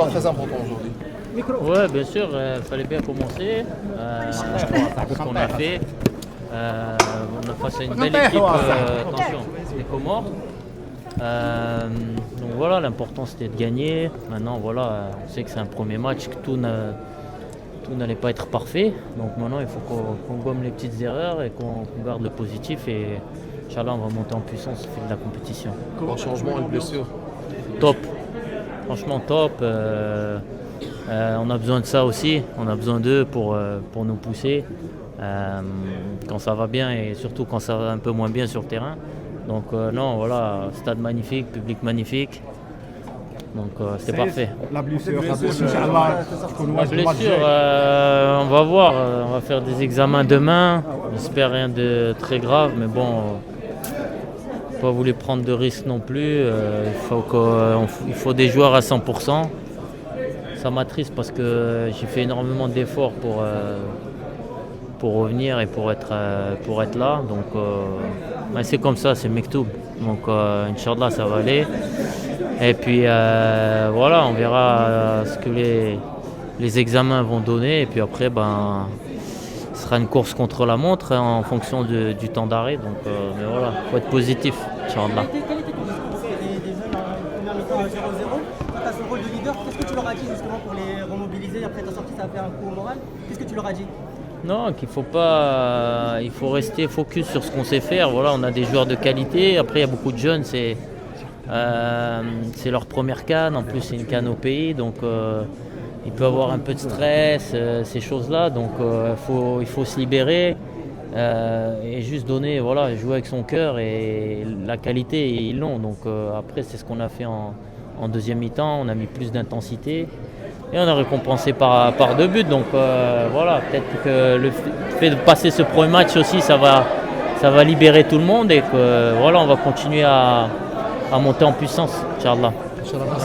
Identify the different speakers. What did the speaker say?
Speaker 1: Très important aujourd'hui.
Speaker 2: Ouais, bien sûr, il fallait bien commencer. C'est ce qu'on a fait. On a face à une belle équipe, attention, les Comores. Donc voilà, l'important c'était de gagner. Maintenant, voilà, on sait que c'est un premier match, que tout n'allait pas être parfait. Donc maintenant, il faut qu'on gomme les petites erreurs et qu'on garde le positif. Et Inch'Allah, on va monter en puissance au fil de la compétition.
Speaker 1: Un changement, une blessure.
Speaker 2: Top, franchement top. On a besoin de ça aussi, on a besoin d'eux pour nous pousser quand ça va bien et surtout quand ça va un peu moins bien sur le terrain. Donc non, voilà, stade magnifique, public magnifique. Donc c'était parfait.
Speaker 3: La blessure,
Speaker 2: On va voir, on va faire des examens demain. J'espère rien de très grave, mais bon, pas voulu prendre de risques non plus. Il faut des joueurs à 100%. Ça m'attriste parce que j'ai fait énormément d'efforts pour revenir et pour être là. Donc c'est comme ça, c'est Mektoub. Donc Inch'Allah, ça va aller. Et puis voilà, on verra ce que les examens vont donner. Et puis après, ce sera une course contre la montre en fonction du temps d'arrêt. Donc mais voilà, il faut être positif, Inch'Allah.
Speaker 4: Quel était ton discours des jeunes en première mi-temps 0-0? Toi, tu as ce rôle de leader. Qu'est-ce que tu leur as dit justement pour les remobiliser? Après ta sortie, ça a fait un coup au moral. Qu'est-ce que tu leur as dit?
Speaker 2: Non, il faut rester focus sur ce qu'on sait faire. Voilà, on a des joueurs de qualité. Après, il y a beaucoup de jeunes, c'est leur première CAN. En plus, c'est une CAN au pays, donc il peut avoir un peu de stress, ces choses-là. Donc, il faut se libérer et juste donner, voilà, jouer avec son cœur et la qualité, ils l'ont. Donc, après, c'est ce qu'on a fait en deuxième mi-temps. On a mis plus d'intensité. Et on a récompensé par 2 buts, donc voilà, peut-être que le fait de passer ce premier match aussi, ça va libérer tout le monde et que voilà, on va continuer à monter en puissance, Inch'Allah.
Speaker 1: Inch'Allah.